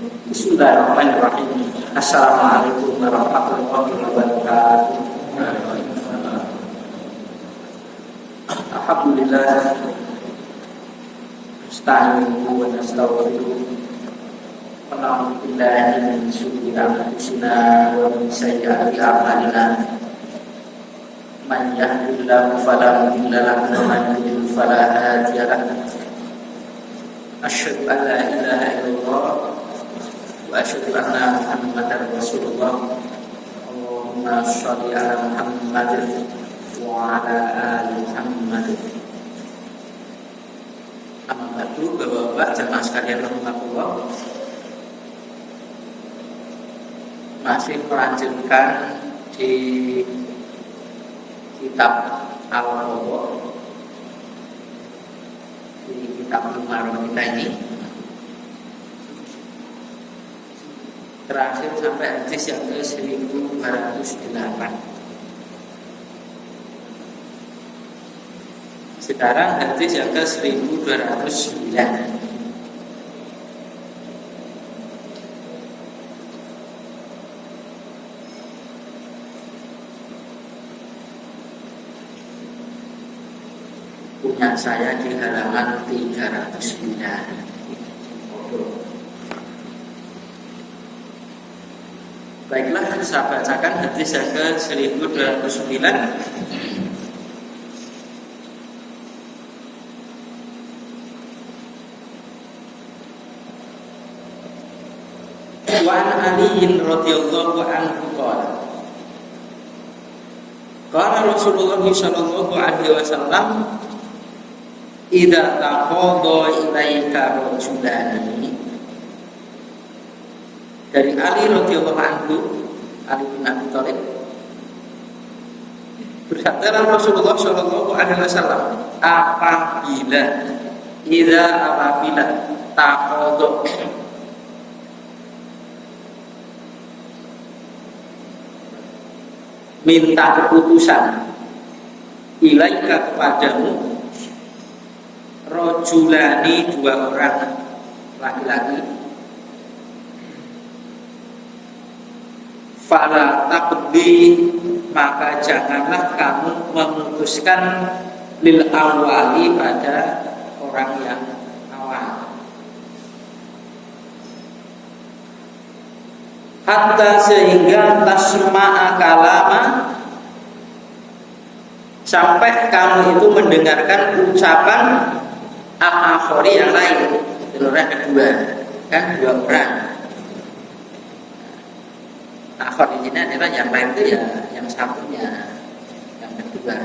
Bismillahirrahmanirrahim. Assalamualaikum warahmatullahi wabarakatuh. Alhamdulillah. Astaghfiruhu wa nastaghfiruh. Wa na'udzu billahi min shururi anfusina wa min sayyiati a'malina. Man yahdihillahu fala mudilla lahu wa man yudlil fala hadiya lahu. Asyhadu an la ilaha illallah wa asyhadu anna Muhammadar Rasulullah. Allahumma shalli ala Muhammad wa ala ali Muhammad. Amma ba'du, Bapak-bapak jamaah sekalian rahimakumullah. Masih melanjutkan di kitab Al-Wawa, di kitab Lumaron kita ini. Terakhir sampai hadis yang ke 1208. Sekarang hadis yang ke 1209. Punya saya di halaman 309. Baiklah, saya bacakan hadis yang ke 1209. Wa an Ali radhiyallahu anhu qala Rasulullah sallallahu alaihi wasallam idza taqadha ilaika rajulani. Dari Ali radhiyallahu anhu, Ali bin Abi Thalib, bersabda Rasulullah sallallahu alaihi wasallam, apabila taqadha minta keputusan ilaika kepadamu rajulani, dua orang laki-laki, fala taqdi, maka janganlah kamu memutuskan lil awali, pada orang yang awal, hatta sehingga tasma'a kalama, sampai kamu itu mendengarkan ucapan al-akhari yang lain, orang kedua, kan dua orang. Akhir ini adalah yang lain itu ya, yang satunya, yang kedua.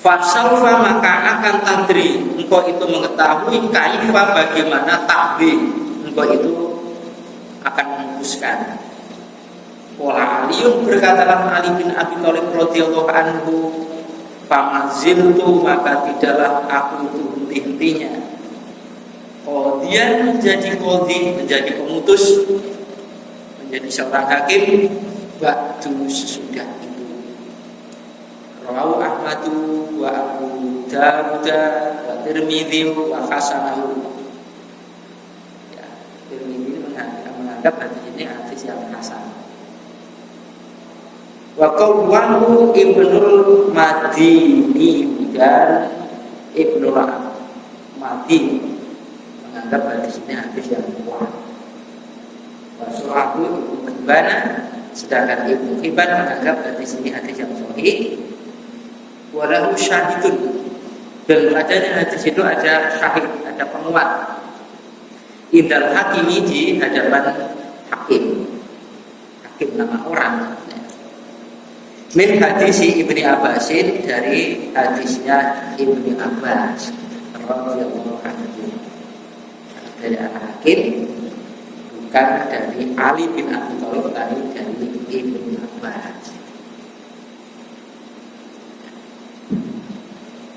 Fasaufa, maka akan tadri, engkau itu mengetahui kaifa, bagaimana takdi, engkau itu akan memutuskan. Qala Aliun, berkatalah Ali bin Abi Thalib radhiyallahu anhu, famaziltu, maka tidaklah aku itu henti-hentinya qadiyan, menjadi qadhi, menjadi pemutus, menjadi seorang hakim, ba'du, sesudah itu. Rawahu Ahmadu wa Abu Dawud wa Tirmidzi wa hasanahu. Ya, Tirmidzi menganggap hadis ini hadis yang hasan. Wa qawwahu Ibnul Madini dan Ibnul Madini menganggap hadis ini hadis yang kuat. Wa surahu Ibnu Hibban, sedangkan Ibnu Hibban menganggap hadis ini hadis yang sahih. Wa lahu syahidun, dan padanya hadis itu ada syahid, ada penguat. Indal hakimi, di hadapan hakim. Hakim nama orang. Min hadisi Ibni Abbasin, dari hadisnya Ibni Abbas radhiyallahu anhu, dari anak hakim, bukan dari Ali bin Abi Thalib, tadi dari Ibni Abbas.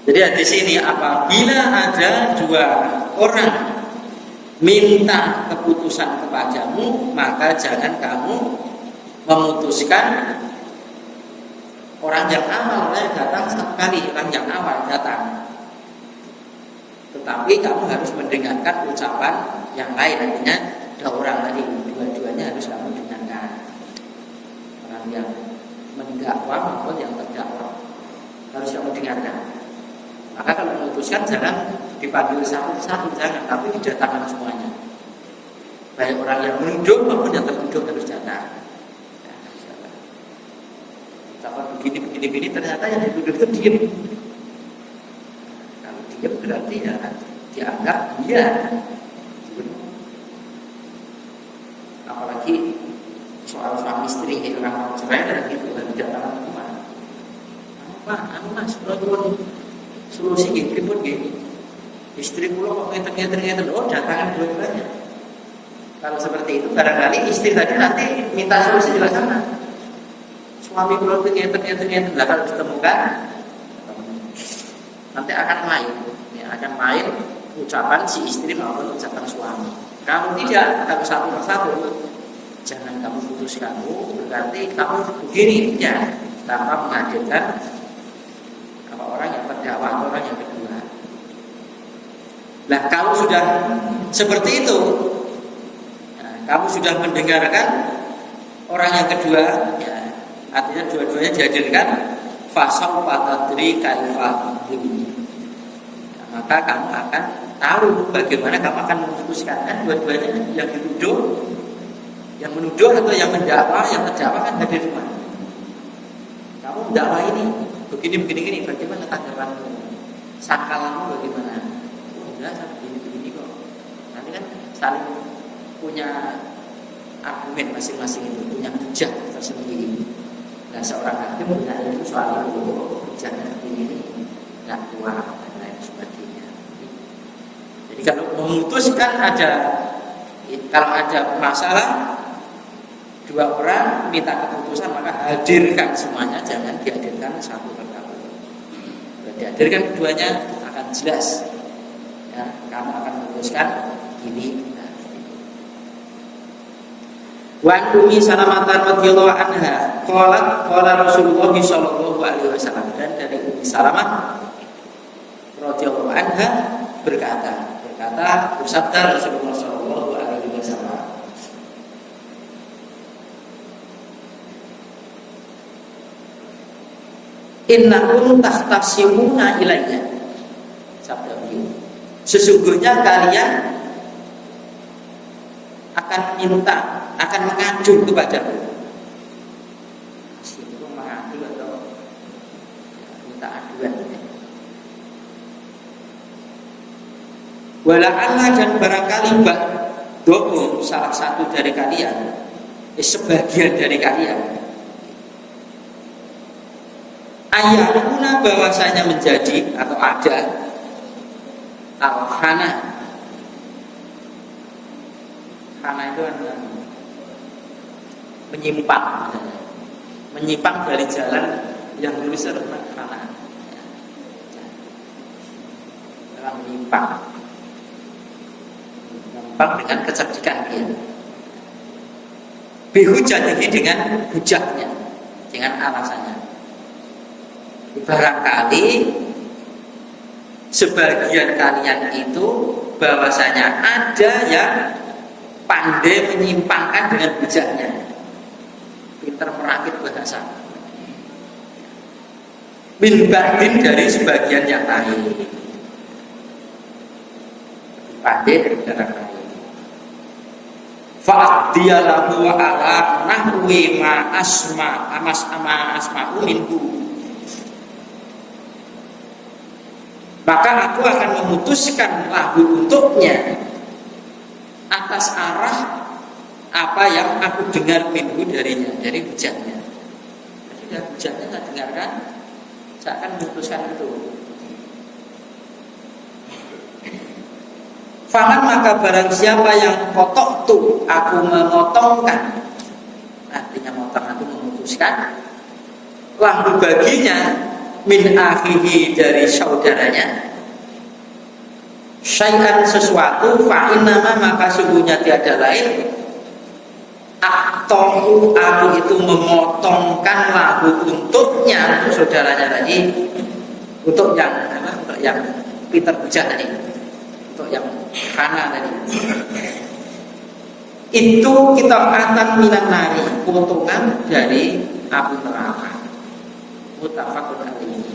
Jadi hadis ini, apabila ada dua orang minta keputusan kepadamu, maka jangan kamu memutuskan orang yang awal datang sekali, orang yang awal datang. Tapi kamu harus mendengarkan ucapan yang lain. Artinya ada orang tadi, dua-duanya harus kamu dengarkan. Orang yang mendakwa maupun yang terdakwa harus kamu dengarkan. Maka kalau memutuskan jangan dipanggil satu-satu, jangan, tapi didatangkan semuanya. Baik orang yang menuduh maupun yang tertuduh harus datang. Ucapan begini ternyata yang dituduh itu diam. Kalau diam berarti ya dianggap dia. Apalagi soal suami istri orang mau cerai dan gitu harus datang ke mana? Mas, kalau solusi gitu pun gini. Istri pulau kok ngeten, oh datangkan dua-duanya. Kalau seperti itu barangkali istri tadi nanti minta solusi juga sama. Suami pulau itu ngeten, lah kalau ditemukan nanti akan main, ya, ucapan si istri maupun ucapan suami. Kalau tidak, harus satu persatu. Jangan kamu putus berarti kamu begini ya, tanpa menghadirkan orang yang terdakwa atau orang yang kedua. Nah, kalau sudah seperti itu, kamu sudah mendengarkan orang yang kedua, ya, artinya dua-duanya dihadirkan, fasau patadri kaifa ini. Maka kamu akan tahu bagaimana kamu akan memutuskan. Kan dua-duanya yang dituduh, yang menuduh atau yang mendakwa, yang terdakwa kan hadir semua. Kamu mendakwa ini begini, bagaimana tanggapanmu? Sangkalanmu bagaimana? Enggak, begini kok. Nanti kan saling punya argumen masing-masing itu, punya hujah tersendiri. Nah, seorang hakim punya ilmu soal itu, hujahnya begini, nggak kuat dan lain sebagainya. Jadi kalau memutuskan kalau ada masalah, dua orang minta keputusan, maka hadirkan semuanya, jangan dihadirkan satu persatu. Kalau dihadirkan keduanya akan jelas, ya, kamu akan memutuskan ini. Wa Ummi Salamah radhiyallahu anha qala Rasulullah sallallahu alaihi wasallam, dan dari Ummi Salamah radhiyallahu anha bersabda Rasulullah sallallahu alaihi wasallam, innakum tahtasimuna ilayya, sabda beliau, sesungguhnya kalian akan mengadu kepadaku. Itu mengadu atau minta aduan. Wala'alla, dan barangkali ba'dhum, salah satu dari kalian, sebagian dari kalian, ayakuna, bahwasanya menjadi atau ada al-hana. Hana itu adalah menyimpang dari jalan yang lurus, adalah hana. Dalam menyimpang dengan kecerdikan dia, bihujatihi, dengan hujahnya, dengan alasannya. Barangkali sebagian kalian itu bahwasanya ada yang pandai menyimpangkan dengan bijaknya, pintar merakit bahasa, min ba'din, dari sebagian yang lain, pandai dari orang lain. Fa'diyalahu ala nahwi ma asma'u minhu, maka aku akan memutuskan lahu untuknya atas arah apa yang aku dengar minhu darinya, dari hujannya. Jadi dari hujannya saya dengarkan, saya akan memutuskan itu. Faman, maka barang siapa yang kotok tuh, aku memotongkan, artinya motong itu memutuskan, lahu baginya, min akhihi, dari saudaranya, syai'an, sesuatu, fa'innama, maka sungguhnya tiada lain, aktohu, aku itu memotongkan lahu untuknya, untuk saudaranya tadi, untuk yang pintar bijak tadi, untuk yang kana tadi. Itu kita akan minan nari, keuntungan dari api neraka. Muttafaqun alaihi.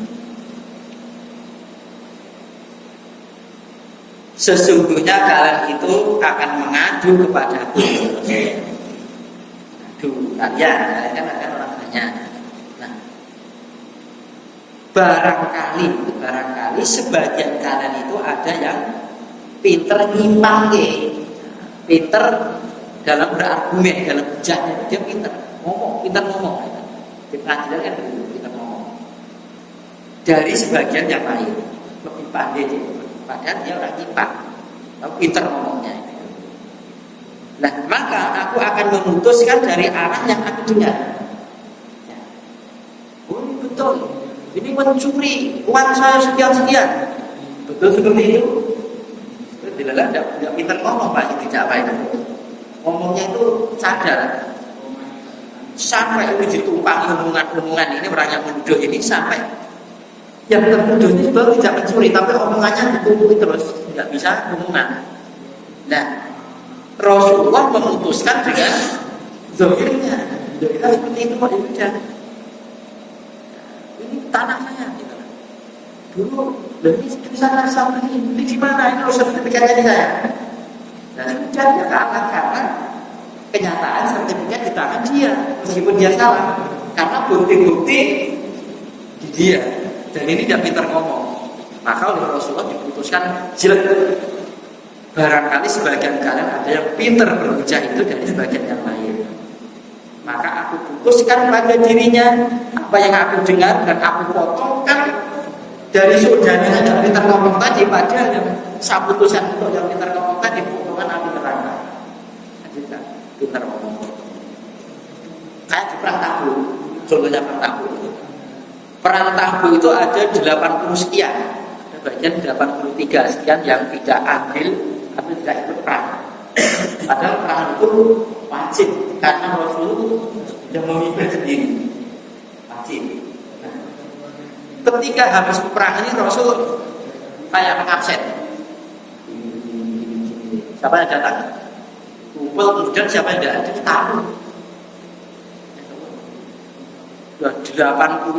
Sesungguhnya kalian itu akan mengadu kepadaku. Mengadu kalian kan akan orang banyak. Nah, barangkali sebagian kalian itu ada yang pinter nyimpang, pinter dalam berargumen, dalam hujahnya dia pinter ngomong. Di pengadilan kan pinter ngomong. Dari sebagian yang lain lebih pandai dia. Padahal dia orang nyimpang, tapi pintar ngomongnya. Nah, maka aku akan memutuskan dari arah yang aku dengar. Oh, ini betul. Ini mencuri uang saya sekian. Betul seperti itu. Tidak pintar ngomong, Pak. Tidak apa itu. Ngomongnya itu sadar. Sampai itu ditumpangi omongan ini, orang yang menuduh ini sampai yang tertuduh itu tidak mencuri, tapi omongannya ditumpuk terus, tidak bisa omongan. Nah, Rasulullah memutuskan dengan zahirnya. Kita seperti itu mau dibaca. Ini tanah saya, gitu. Dulu lebih bisa sama ini di mana ini sertifikatnya di saya. Dan sudah dia kalah karena kenyataan sertifikat di tangan dia, meskipun dia salah, karena bukti-bukti di dia. Dan ini dia pintar ngomong. Maka oleh Rasulullah diputuskan jelek. Barangkali sebagian kalian ada yang pintar berhujah itu dari sebagian yang lain. Maka aku putuskan pada dirinya apa yang aku dengar dan aku potongkan dari saudaranya yang pintar ngomong tadi. Padahal yang saya putuskan untuk yang pintar ngomong tadi potongan api neraka. Lanjutkan, pintar ngomong. Kayak di perang Tabuk, contohnya perang Tabuk. Perang Tabuk itu ada 80 sekian, ada bagian 83 sekian yang tidak ambil atau tidak ikut perang. Padahal perang itu wajib karena Rasul yang memimpin sendiri, wajib. Nah, ketika habis perang ini Rasul kayak mengabsen. Siapa yang datang? Kumpul, kemudian siapa yang tidak ada ditaruh. 80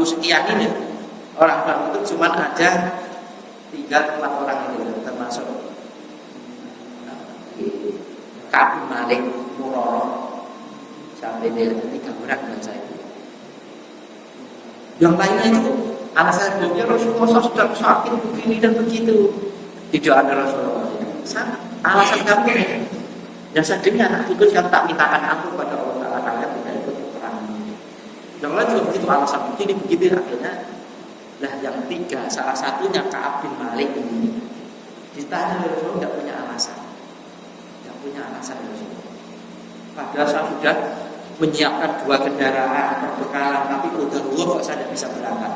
sekian ini orang itu cuma ada 3-4 orang itu, termasuk Ka'ab bin Malik, Murarah, sampai dia 3 orang dan saya. Yang lainnya itu alasan dunia Rasulullah sudah sakit begini dan begitu. Tidak ada Rasulullah. Alasan kamu yang saya dengar itu yang tak mintakan aku pada Allah Ta'ala karena tidak ikut perang. Yang lain juga begitu, alasan begini akhirnya lah yang 3 salah satunya Ka'ab bin Malik ini ditanya oleh Rasulullah tidak punya alasan Rasulullah. Padahal saya sudah menyiapkan 2 kendaraan perbekalan, tapi qadarullah kok saya tidak bisa berangkat.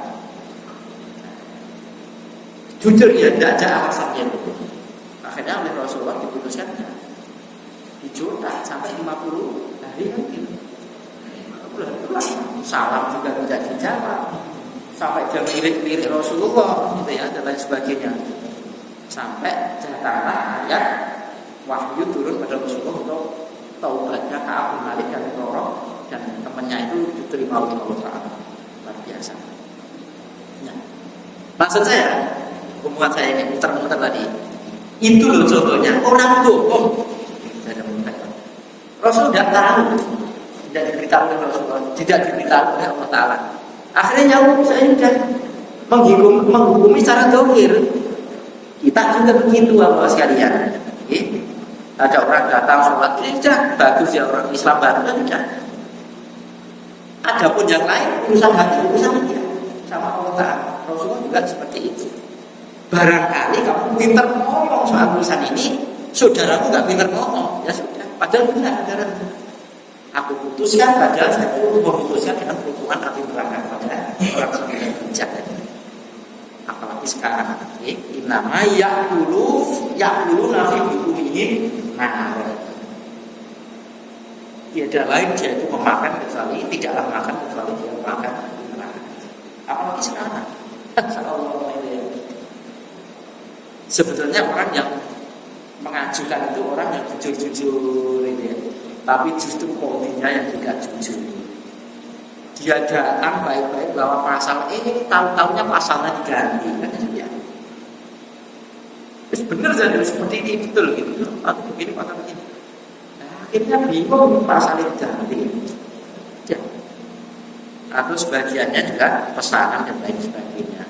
Jujur ya, tidak ada alasannya. Akhirnya oleh Rasulullah diputuskan dicoba sampai 50 hari mungkin. Salam juga tidak dijawab, sampai dia lirik Rasulullah gitu ya, dan lain sebagainya. Sampai datanglah ayat wahyu turun pada Rasulullah untuk taubatnya Ka'ab bin Malik dan Murarah dan temannya itu diterima oleh Allah Ta'ala. Luar biasa. Ya. Maksud saya, hubungan saya ini muter-muter tadi. Itu loh contohnya orang bohong. Rasul tidak tahu, tidak diberitahu oleh Rasulullah, tidak diberitahu oleh Allah Ta'ala. Akhirnya saya sudah menghukumi secara dohir. Kita juga begitu apa sekalian. Ada orang datang sholat, ini sudah bagus ya, orang Islam baru kan sudah. Adapun yang lain urusan hati, urusan dia sama Allah Ta'ala. Rasulullah juga seperti itu. Barangkali kamu pintar ngomong soal urusan ini, saudaramu nggak pintar ngomong, ya sudah. Padahal benar, saudara. Aku putuskan, padahal saya memutuskan dengan hukuman api neraka pada orang yang bijak. Apalagi sekarang, nama ya'kulu nafi bukumihim. Nah, tiada lain dia itu memakan kecuali tidaklah makan kecuali dia makan neraka. Apalagi sekarang, sebetulnya orang yang mengajukan itu orang yang jujur-jujur ini ya. Tapi justru kodinya yang tidak jujur. Dia datang baik-baik bahwa pasal ini tahu-tahunya pasalnya diganti kan ya. Terus benar jadi seperti ini betul gitu. Atau begini pasal begini. Nah, akhirnya bingung pasalnya diganti. Ya. Atau sebagiannya juga pesanan dan lain sebagainya.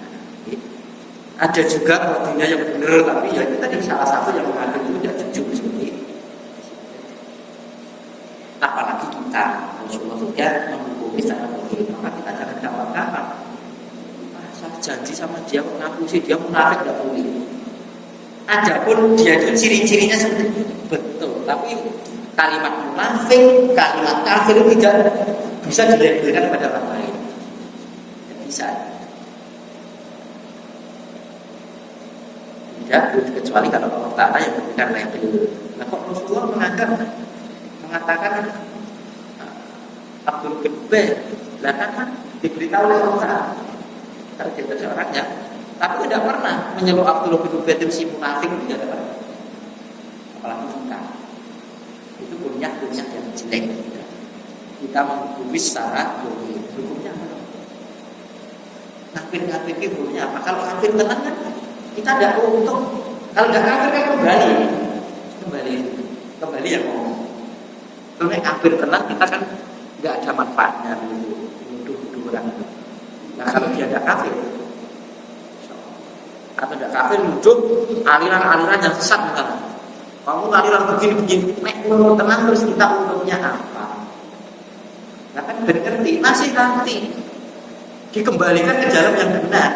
Ada juga kodinya yang benar tapi ya kita tadi salah satu yang mengatur itu tidak jujur seperti ini. Apalagi kita Rasulullah juga menghukumi secara begini, maka kita jangan gampang-gampang. Saya janji sama dia mengaku sih dia munafik tidak boleh. Adapun dia itu ciri-cirinya seperti itu betul, tapi kalimat munafik, kalimat kafir itu tidak bisa dilabelkan pada orang lain. Tidak bisa. Tidak, kecuali kalau Allah Ta'ala yang memberikan label. Nah kok Rasulullah mengatakan Abdul bin Ubay, lah kan diberitahu oleh Allah Ta'ala kalau dia seorangnya, tapi tidak pernah menyebut Abdul bin Ubay itu si munafik, tidak pernah. Apalagi kita itu punya yang jelek. Kita menghukumi secara hukumnya apa? Kafir itu hukumnya apa? Kalau kafir tenang kan kita tidak untung. Kalau tidak kafir kan kembali ya ngomong. Kalau kafir tenang kita kan nggak ada manfaatnya untuk orang. Nah kalau dia ada kafir atau tidak kafir nuduh aliran-aliran yang sesat misalnya. Kamu aliran begini, tenang terus kita untungnya apa? Nah kan berarti masih nanti dikembalikan ke jalan yang benar.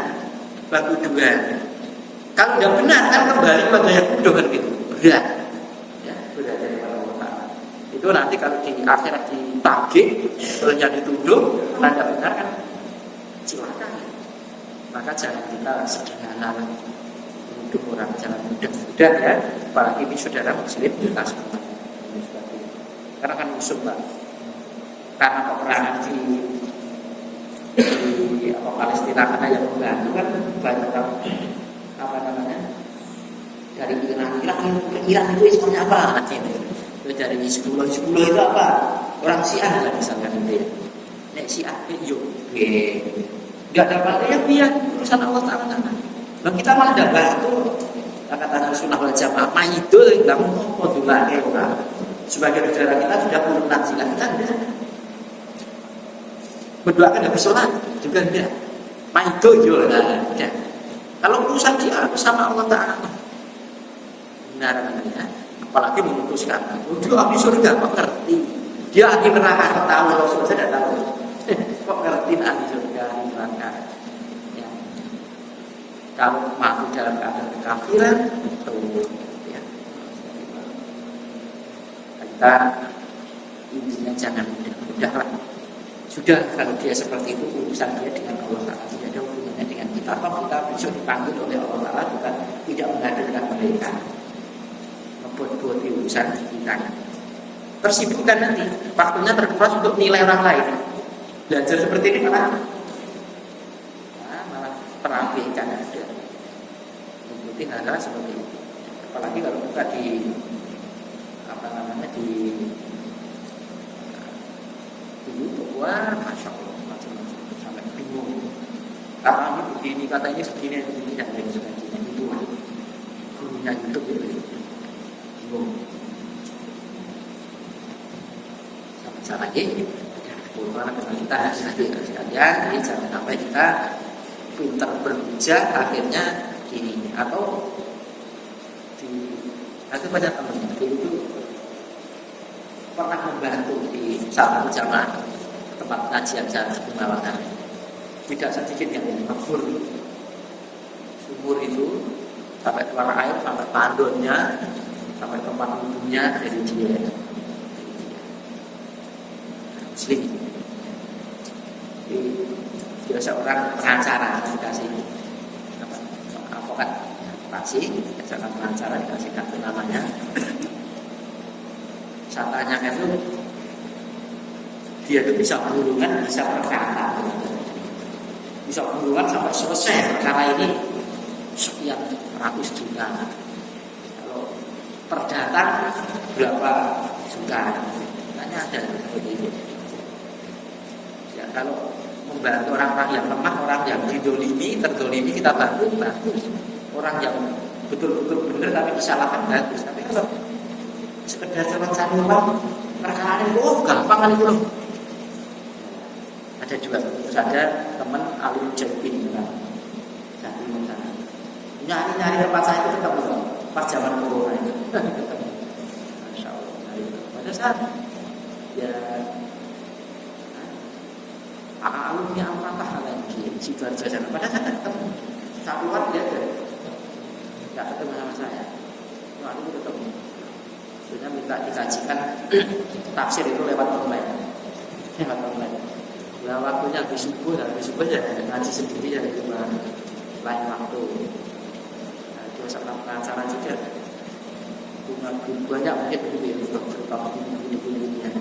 Batu dua. Kalau tidak benar kan kembali pada yang bodoh kan gitu. Berat. Ya, berat dari Allah Ta'ala. Itu nanti kalau di akhirat ditagih, terus yang dituduh, tidak benar kan celaka. Maka jangan kita sederhana menuduh orang, jangan mudah-mudah ya. Apalagi ini saudara muslim kita semua. Karena kan musuh banget. Karena peperangan di Palestina karena yang membantu kan banyak apa namanya dari Iran itu ismnya apa nanti itu dari Hizbullah itu apa orang Syiah lah misalkan itu ya nek Syiah itu nggak dapat ya biar urusan Allah Ta'ala kan nah kita malah tidak bantu kata Sunnah wal Jamaah itu nggak mau modulasi orang sebagai negara kita sudah puluhan silah kita tidak berdoakan habis sholat juga tidak itu juga tidak. Kalau urusan dia sama Allah Ta'ala benar ya. Apalagi memutuskan dia ahli surga, kok ngerti dia ahli neraka, tahu Rasul saya tidak tahu kok ngerti ahli surga, ahli neraka ya. Kalau mati dalam keadaan kekafiran itu ya. Kita intinya jangan mudah-mudah sudah kalau dia seperti itu urusan dia dengan Allah Ta'ala tidak ada hubungannya dengan kita. Kalau kita besok dipanggil oleh Allah Ta'ala bukan tidak menghadirkan mereka membuat urusan kita. Tersibukkan nanti waktunya terkuras untuk nilai orang lain. Belajar seperti ini malah terabaikan ada mengikuti hal-hal seperti itu. Apalagi kalau kita di YouTube, wah masya Allah macam-macam sampai bingung. Kata ini begini, katanya begini dan lain sebagainya itu gurunya YouTube itu bingung. Sama lagi, bagaimana dengan kita sekalian, jadi jangan sampai kita pintar berhujah akhirnya ini atau banyak teman-teman itu pernah membantu di salah satu jamaah tempat kajian saya di Malang. Tidak sedikit yang mengubur sumur itu sampai keluar air, sampai tandonnya, sampai tempat wudhunya dari dia. Muslim. Dia seorang pengacara dikasih advokat, seorang pengacara dikasih kartu namanya. Saya tanyakan itu dia itu bisa berhubungan, bisa berkata, bisa berhubungan sampai selesai perkara ini sekian ratus juta. Kalau datang berapa juta. Tanya ada seperti itu. Ya, kalau membantu orang-orang yang lemah, orang yang terdolimi kita bantu, bagus. Orang yang betul-betul benar tapi disalahkan bagus. Tapi kalau sekedar cari uang, perkara ini gampang kali itu. Ada juga, terus ada teman alim jepin satu sana. Nyari tempat saya itu ketemu pas zaman corona itu. Masya Allah. Pada saat ya alumni Al-Fatah lagi Sidoarjo sana. Pada saat ketemu, saya keluar dia nggak ketemu sama saya. Lalu itu ketemu. Sebenarnya minta dikajikan tafsir itu lewat online. Nah, waktunya habis subuh ya ngaji sendiri ya cuma lain waktu. Nah, itu sama pengacara juga banyak mungkin begitu terutama di dunia.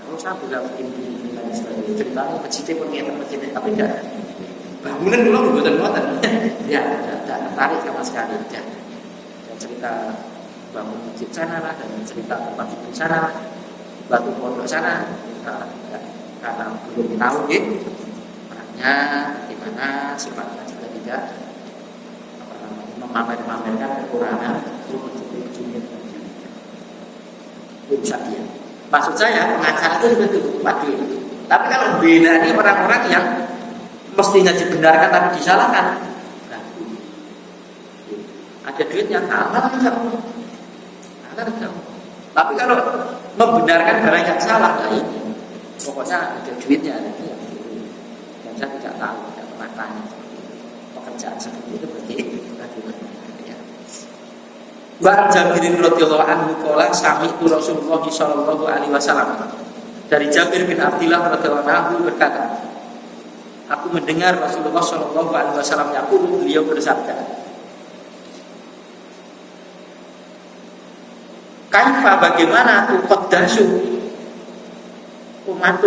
Kalau saya juga bikin dan sebagainya ceritanya kecil pengen tapi enggak bangunan dulu buatan ya tidak tertarik sama sekali ya. Cerita bangun masjid sana lah dan cerita tempat tidur sana, batu pondok sana karena belum tahu orangnya gimana sifatnya juga tidak memamerkan kekurangan bisa dia. Maksud saya pengacara itu seperti itu padu. Tapi kalau beda ini orang-orang yang mestinya dibenarkan tapi disalahkan. Nah, ada duitnya halal enggak? Tapi kalau membenarkan barang yang salah, nah ini pokoknya ada duitnya. Dan saya tidak tahu, tidak pernah tanya pekerjaan seperti itu bagaimana. Wa Jabirin radhiyallahu anhu qala sami'tu Rasulullah sallallahu alaihi wasallam. Dari Jabir bin Abdullah radhiyallahu anhu berkata, aku mendengar Rasulullah sallallahu alaihi wasallam yaqulu, beliau bersabda, kaifa bagaimana tuqaddasu umat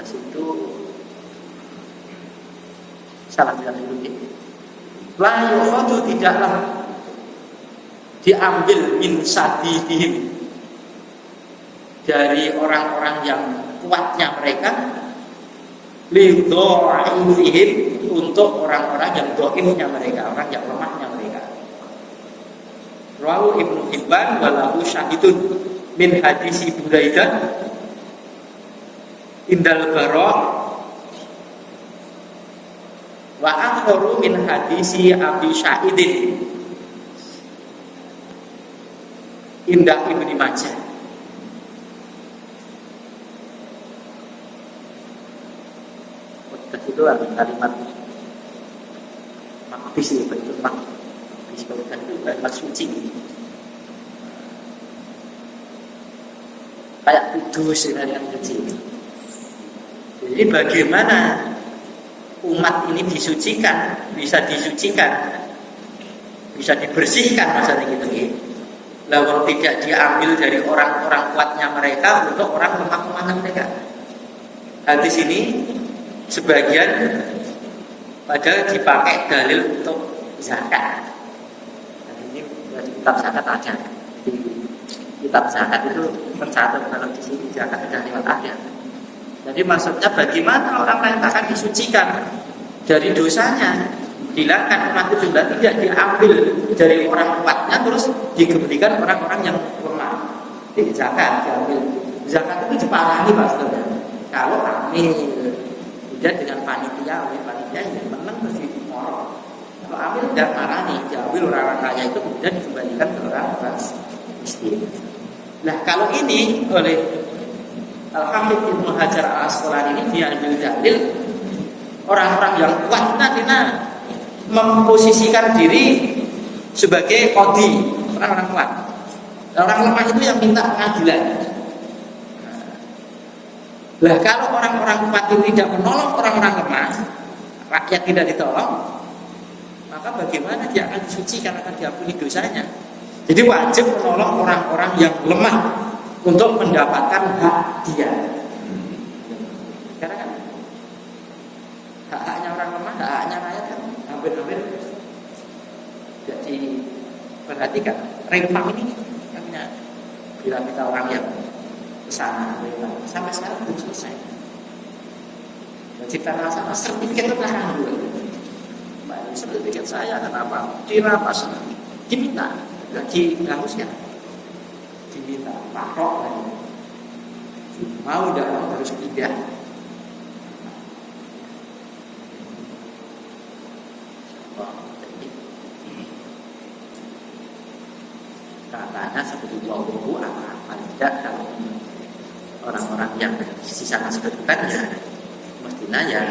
itu salah bilang dulu la yukhadu tidaklah diambil min sadidihim dari orang-orang yang kuatnya mereka lidha'ifihim untuk orang-orang yang dhaifnya mereka, orang yang lemahnya mereka. Rawahu Ibnu Hibban wa lahu syahidun min hadisi Buraidah indal Bara wa akharu min hadisi Abi Sa'idin indah Ibnu Majah. Itu ada kalimat makbis itu makbis bukan itu kalimat suci kayak kudus yang suci. Jadi bagaimana umat ini disucikan, bisa disucikan, bisa dibersihkan maksudnya gitu. Lalu tidak diambil dari orang-orang kuatnya mereka untuk orang lemah-lemahnya mereka. Hadis ini sebagian padahal dipakai dalil untuk zakat. Ini dari kitab zakat aja. Di kitab zakat itu tercatat kalau di sini zakat sudah lewat ada. Jadi maksudnya bagaimana orang lain akan disucikan dari dosanya, hilangkan umat itu juga tidak diambil dari orang kuatnya terus dikembalikan orang-orang yang lemah. Ini zakat diambil. Zakat itu diparangi maksudnya. Kalau amil tidak dengan panitia, oleh panitia yang menang mesti dimorong. Kalau ambil tidak marani, diambil orang-orang kaya itu kemudian dikembalikan ke orang-orang miskin. Nah kalau ini oleh Al-Hafidz Ibnu Hajar Al-Asqalani ini dia ambil dalil orang-orang yang kuat nanti memposisikan diri sebagai qadhi, orang-orang kuat. Orang lemah itu yang minta pengadilan. Nah, kalau orang-orang kuat itu tidak menolong orang-orang lemah, rakyat tidak ditolong, maka bagaimana dia akan disucikan, akan diampuni dosanya? Jadi wajib menolong orang-orang yang lemah untuk mendapatkan hak dia. Karena perhatikan Rempang ini kami bila kita orang yang kesana Rempang sampai sekarang belum selesai. Cipta rasa sertifikat pelajaran dulu. Sertifikat saya kenapa? Dirampas, diminta, gaji harusnya, diminta, pakrok lagi. Mau tidak mau harus pindah. Katanya seperti wau apa tidak kalau orang-orang yang di sana sebutkan ya mestinya ya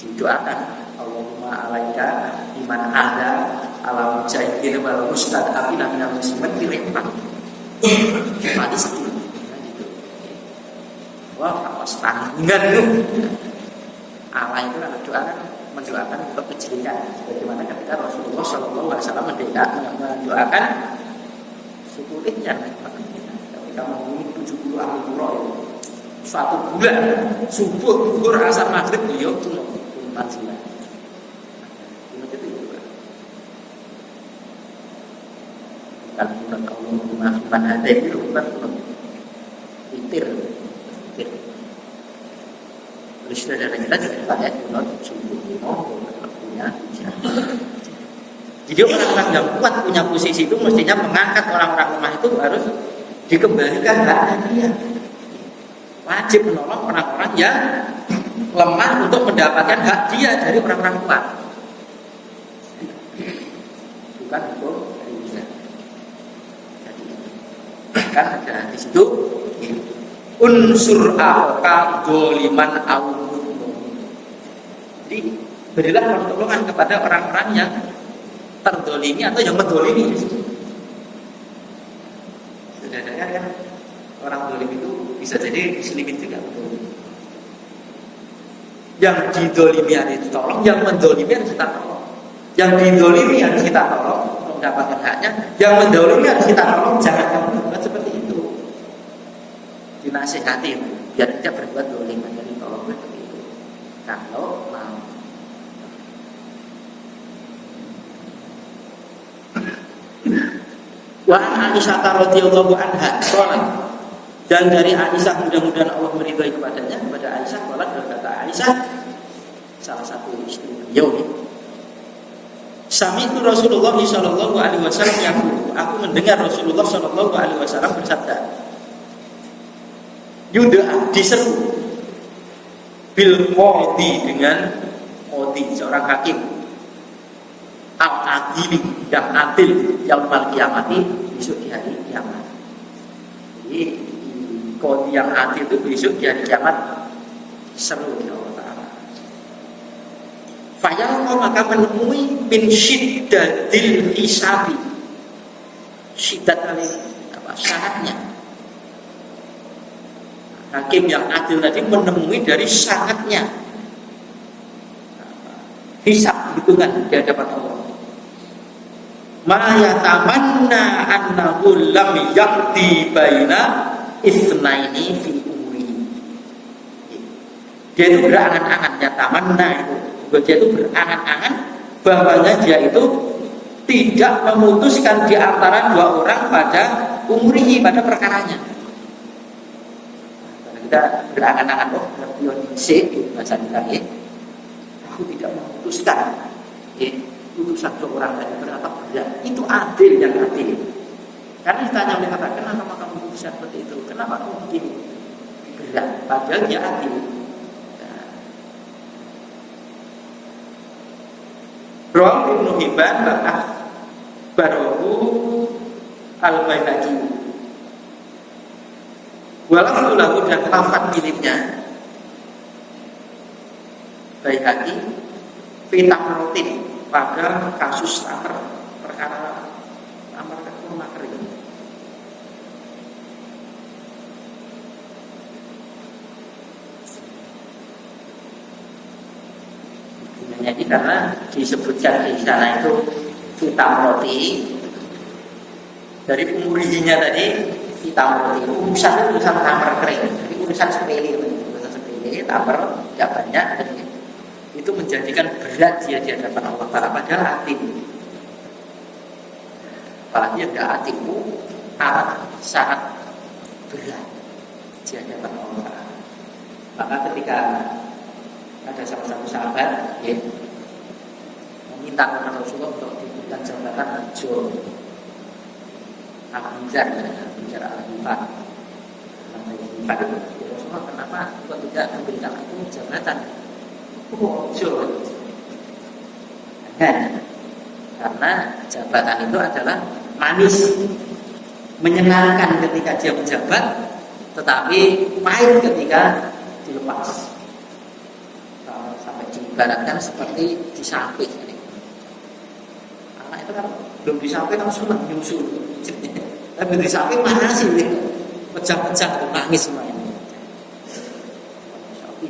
didoakan Allahumma alaika iman ada ala mujahidin wal mustadafina minal muslimin fi Rempang. Hadis itu gitu. Wah, awas tanggungan lu. Allah itu adalah doa mendoakan untuk kejelekan sebagaimana ketika Rasulullah sallallahu alaihi wasallam mendoakan syukurinnya ketika menghuni 70 ahli qura suatu bulan subuh zuhur asar maghrib beliau turun manzilah. Itu juga. Kalau menurut Allah maafkan hati itu bukan itir. Saudara kita juga pakai menurut subuh punya. Jadi orang-orang yang kuat punya posisi itu mestinya mengangkat orang-orang lemah itu harus dikembalikan haknya dia. Wajib menolong orang-orang yang lemah untuk mendapatkan hak dia dari orang-orang kuat. Bukan hukum dari dia. Jadi kan ada di situ unsur ahoka doliman awun. Jadi berilah pertolongan kepada orang-orang yang terdolimi atau yang mendolimi. Sebenarnya kan orang dolim itu bisa jadi muslimin juga. Yang didolimi harus ditolong, yang mendolimi harus kita tolong. Yang didolimi harus kita tolong untuk mendapatkan haknya, yang mendolimi harus kita tolong, jangan kamu berbuat seperti itu. Dinasihati biar tidak berbuat dolim, jadi tolong seperti itu. Kalau mau. Wa Aisyah radhiyallahu anha qalat, dan dari Aisyah mudah-mudahan Allah meridhai kepadanya, kepada Aisyah qalat berkata Aisyah salah satu istri beliau ini, Sami'tu Rasulullah sallallahu alaihi wasallam yaqulu, aku mendengar Rasulullah sallallahu alaihi wasallam bersabda, Yuda diseru bil qadi, dengan qadi seorang hakim al-adili yang adil yaumul kiamati, besok di hari kiamat. Jadi qadi yang adil itu besok di hari kiamat seru ya Allah Ta'ala. Fayalqa, maka menemui min syiddatil hisabi, syiddat apa syaratnya. Hakim yang adil tadi menemui dari sangatnya hisab, hitungan di hadapan Allah. Ma yatamanna annahu lam yaqdi baina itsnaini fi umri. Dia itu berangan-angan, yatamanna itu, dia itu berangan-angan bahwanya dia itu tidak memutuskan di antara dua orang pada umrihi, pada perkaranya. Kita berangan-angan, oh berpionisi bahasa kita ini, aku tidak memutuskan utusan seorang dan ternyata berat. Itu adil, yang adil. Karena ditanya oleh kata, kenapa kamu memutuskan seperti itu? Kenapa kamu begini? Berat, padahal dia adil. Rawah Ibnu Hibban Barahu Al-Baihaqi. Walafu lahu, dan lafaz miliknya Baihaqi fitah rutin pada kasus tamar, perkara tamar rumah kering. Jadi karena disebutkan di sana itu fitah roti dari umurinya tadi, fitah roti urusan tamar kering, jadi urusan sepele, tamar tidak banyak. Itu itu menjadikan berat dia di hadapan Allah Ta'ala, padahal atim. Apalagi yang tidak atim itu sangat berat di hadapan Allah Ta'ala. Maka ketika ada salah satu sahabat ya, meminta kepada Rasulullah untuk diberikan jabatan Rasul Al-Bizar Al-Hifat. Rasulullah, kenapa kok tidak memberikan aku jabatan Rasul? Karena jabatan itu adalah manis, menyenangkan ketika dia menjabat, tetapi pahit ketika dilepas. Sampai diibaratkan seperti disamping. Anak itu kan belum disamping kan senang nyusul, tapi disamping mana sih? Pecah-pecah nangis semuanya.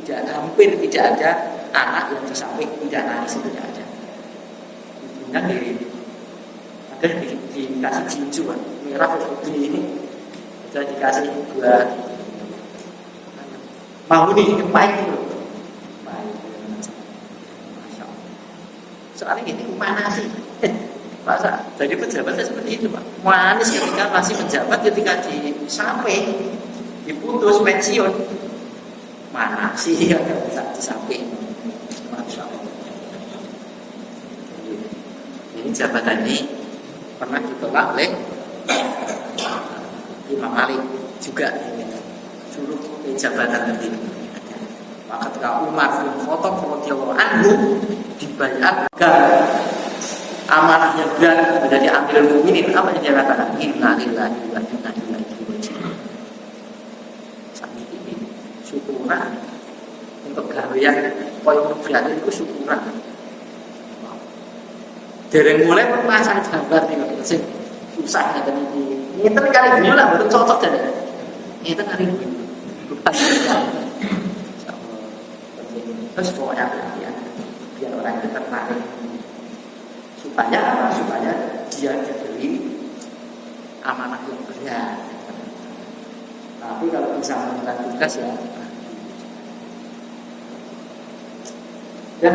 Hampir tidak ada anak yang disamping tidak nangis, tidak ada. Ibunya diri. Ada dikasih jinju merah putih ini, sudah dikasih gula mau nih pahit itu. Soalnya ini mana sih? Masa jadi pejabatnya seperti itu Pak. Manis ketika masih menjabat, ketika disamping diputus pensiun mana sih yang bisa disamping. Masya Allah. Ini jabatan ini pernah ditolak oleh Imam Malik juga suruh jabatan nanti. Maka ketika Umar bin Khattab radhiyallahu anhu dibayar agar amanahnya berat menjadi Amirul Mukminin, apa yang dia katakan? Inna lillahi wa inna ilaihi raji'un. Sampai ini syukuran untuk gawean koyo berat itu syukuran. Dereng mulai pasang gambar iki sing susah ngeten iki. Ngeten kali dulu lah betul cocok jane. Ngeten kali dulu. Terus pokoknya ya, biar orang itu tertarik. Supaya apa? Supaya dia diberi amanah yang berat. Tapi kalau bisa menentukan tugas ya. Dan